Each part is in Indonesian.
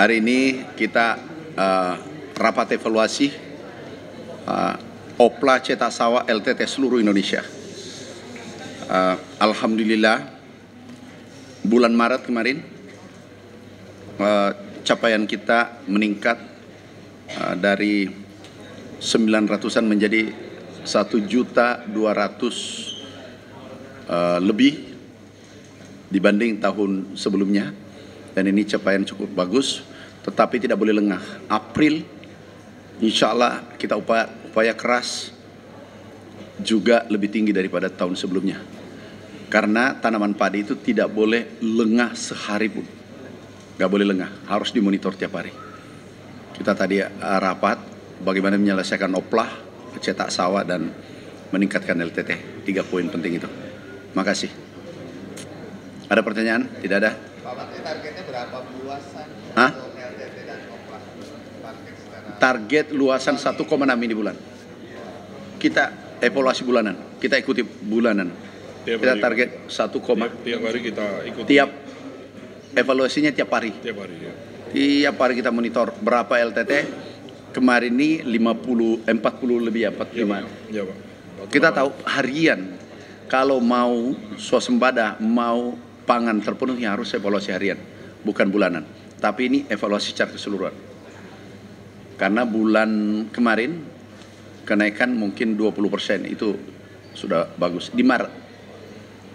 Hari ini kita rapat evaluasi Opla Cetak Sawah LTT seluruh Indonesia. Alhamdulillah bulan Maret kemarin capaian kita meningkat dari 900-an menjadi 1.200.000 lebih dibanding tahun sebelumnya, dan ini capaian cukup bagus, tetapi tidak boleh lengah. April insya Allah kita upaya keras juga lebih tinggi daripada tahun sebelumnya, karena tanaman padi itu tidak boleh lengah sehari pun, nggak boleh lengah, harus dimonitor tiap hari. Kita tadi rapat bagaimana menyelesaikan oplah, cetak sawah, dan meningkatkan LTT. 3 poin penting itu. Makasih. Ada pertanyaan? Tidak ada? Pak Menteri, targetnya berapa luasan untuk LTT dan oplah? Target luasan 1,6 ini bulan. Kita evaluasi bulanan, kita ikuti bulanan. Kita target 1, tiap hari kita ikuti. Tiap evaluasinya tiap hari. Tiap hari ya. Tiap hari kita monitor berapa LTT. Kemarin ini 40 lebih ya, 45. Ya, Pak. Kita tahu harian, kalau mau swasembada, mau pangan terpenuhi harus evaluasi harian, bukan bulanan. Tapi ini evaluasi secara keseluruhan. Karena bulan kemarin kenaikan mungkin 20%, itu sudah bagus. Di Maret,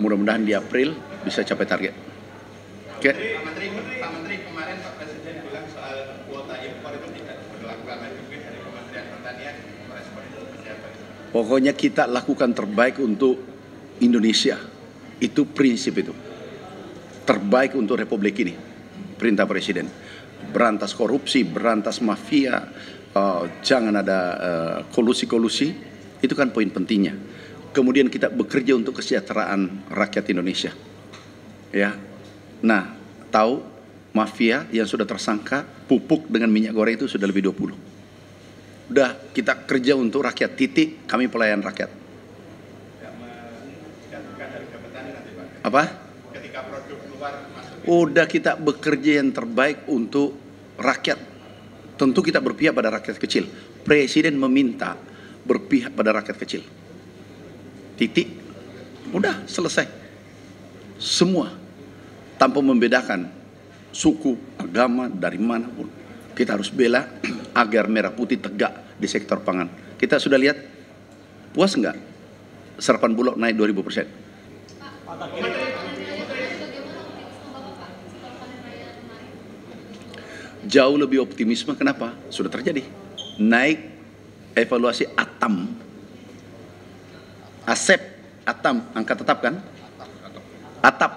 mudah-mudahan di April bisa capai target. Oke? Pak Menteri, kemarin Pak Presiden bilang soal kuota impor itu tidak berlakukan lagi, mungkin dari Kementerian Pertanian merespon itu seperti apa? Pokoknya kita lakukan terbaik untuk Indonesia. Itu prinsip itu. Terbaik untuk Republik ini. Perintah Presiden. Berantas korupsi, berantas mafia, jangan ada kolusi-kolusi. Itu kan poin pentingnya. Kemudian kita bekerja untuk kesejahteraan rakyat Indonesia. Ya. Nah, tahu mafia yang sudah tersangka pupuk dengan minyak goreng itu sudah lebih 20. Udah kita kerja untuk rakyat, titik, kami pelayan rakyat. Apa? Ketika produk keluar masuk. Udah kita bekerja yang terbaik untuk rakyat. Tentu kita berpihak pada rakyat kecil. Presiden meminta berpihak pada rakyat kecil. Titik. Udah selesai. Semua. Tanpa membedakan suku, agama, dari manapun. Kita harus bela agar merah putih tegak di sektor pangan. Kita sudah lihat, puas nggak? Serapan Bulog naik 2000%. Jauh lebih optimisme, kenapa? Sudah terjadi. Naik evaluasi ATAM. ASEP, ATAM, angka tetap kan? ATAP,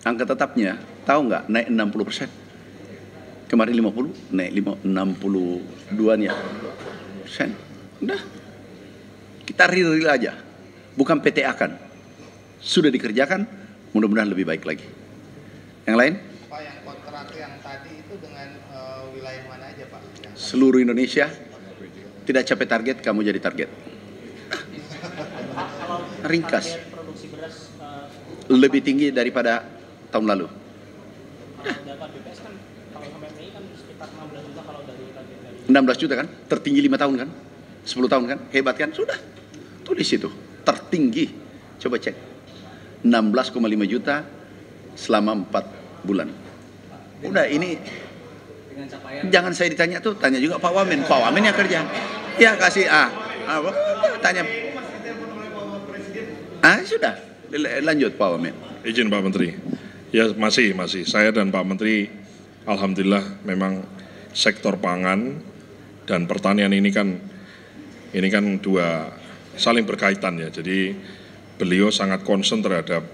angka tetapnya, tahu nggak? Naik 60%. Kemarin 50, naik 62-nya persen. Udah, kita real aja, bukan PTA kan. Sudah dikerjakan, mudah-mudahan lebih baik lagi. Yang lain? Pak, yang kontrak yang tadi itu dengan wilayah mana aja Pak? Seluruh Indonesia. Tidak capai target, kamu jadi target. Ringkas. Lebih tinggi daripada tahun lalu. Data BPS kan kalau sampai Mei kan sekitar 16 juta kalau dari target dari 16 juta kan? Tertinggi 5 tahun kan? 10 tahun kan? Hebat kan? Sudah. Tulis itu. Tertinggi. Coba cek. 16,5 juta selama 4 bulan. Udah, ini jangan saya ditanya tuh, tanya juga Pak Wamen. Pak Wamen yang kerja. Ya kasih tanya. Sudah. Lanjut Pak Wamen. Izin Pak Menteri. Ya masih. Saya dan Pak Menteri, alhamdulillah memang sektor pangan dan pertanian ini kan dua saling berkaitan ya. Jadi beliau sangat concern terhadap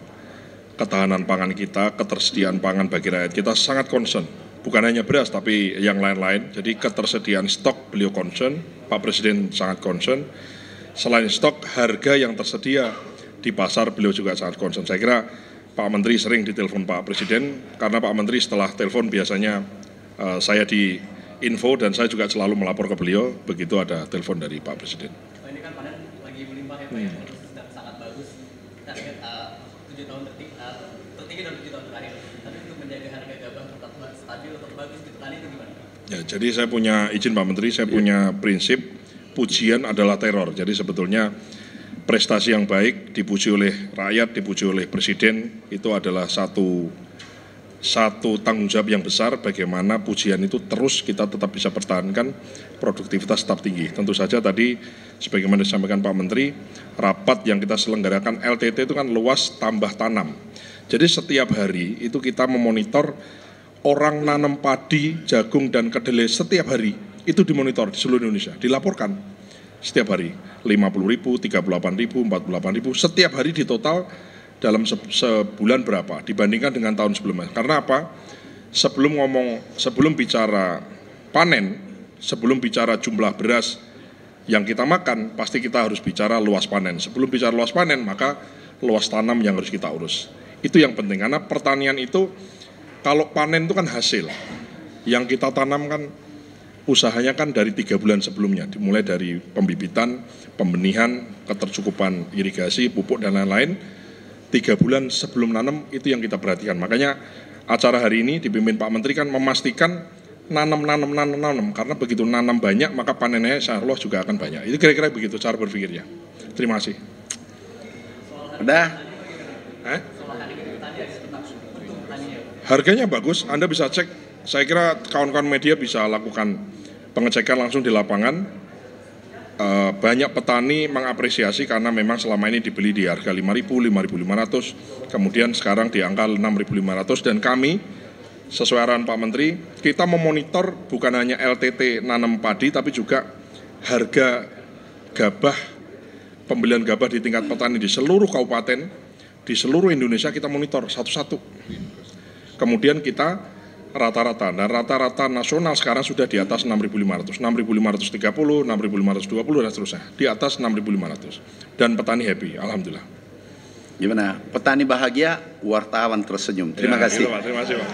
ketahanan pangan kita, ketersediaan pangan bagi rakyat kita sangat concern. Bukan hanya beras tapi yang lain-lain. Jadi ketersediaan stok beliau concern, Pak Presiden sangat concern. Selain stok, harga yang tersedia di pasar beliau juga sangat concern. Saya kira Pak Menteri sering ditelepon Pak Presiden, karena Pak Menteri setelah telepon biasanya saya di info dan saya juga selalu melapor ke beliau begitu ada telepon dari Pak Presiden. ini kan panen lagi melimpah ya Pak, ya, sudah sangat bagus. Target 7 tahun tertinggi dalam 7 tahun terakhir. Tapi untuk menjaga harga gabah tetap stabil atau bagus di petani itu gimana? Ya, jadi saya punya izin Pak Menteri, saya punya prinsip pujian adalah teror. Jadi sebetulnya prestasi yang baik dipuji oleh rakyat, dipuji oleh presiden itu adalah satu tanggung jawab yang besar. Bagaimana pujian itu terus kita tetap bisa pertahankan, produktivitas tetap tinggi. Tentu saja tadi sebagaimana disampaikan Pak Menteri, rapat yang kita selenggarakan LTT itu kan luas tambah tanam. Jadi setiap hari itu kita memonitor orang nanam padi, jagung dan kedelai setiap hari itu dimonitor di seluruh Indonesia, dilaporkan setiap hari 50.000, 38.000, 48.000 setiap hari di total dalam sebulan berapa dibandingkan dengan tahun sebelumnya. Karena apa? Sebelum bicara panen, sebelum bicara jumlah beras yang kita makan, pasti kita harus bicara luas panen. Sebelum bicara luas panen, maka luas tanam yang harus kita urus. Itu yang penting, karena pertanian itu kalau panen itu kan hasil. Yang kita tanam kan usahanya kan dari 3 bulan sebelumnya, dimulai dari pembibitan, pembenihan, ketercukupan irigasi, pupuk dan lain-lain. 3 bulan sebelum nanam itu yang kita perhatikan. Makanya acara hari ini dipimpin Pak Menteri kan memastikan nanam, karena begitu nanam banyak maka panennya insya Allah juga akan banyak. Itu kira-kira begitu cara berpikirnya. Terima kasih. Udah. Harganya bagus, Anda bisa cek. Saya kira kawan-kawan media bisa lakukan pengecekan langsung di lapangan. Banyak petani mengapresiasi karena memang selama ini dibeli di harga 5.000, 5.500, kemudian sekarang di angka 6.500, dan kami sesuai arahan Pak Menteri, kita memonitor bukan hanya LTT nanam padi tapi juga harga gabah, pembelian gabah di tingkat petani di seluruh kabupaten, di seluruh Indonesia kita monitor satu-satu. Kemudian kita rata-rata, dan rata-rata nasional sekarang sudah di atas 6.500, 6.530, 6.520 dan seterusnya, di atas 6.500. Dan petani happy, alhamdulillah. Gimana? Petani bahagia, wartawan tersenyum. Terima kasih. Gitu, Pak. Terima kasih Pak.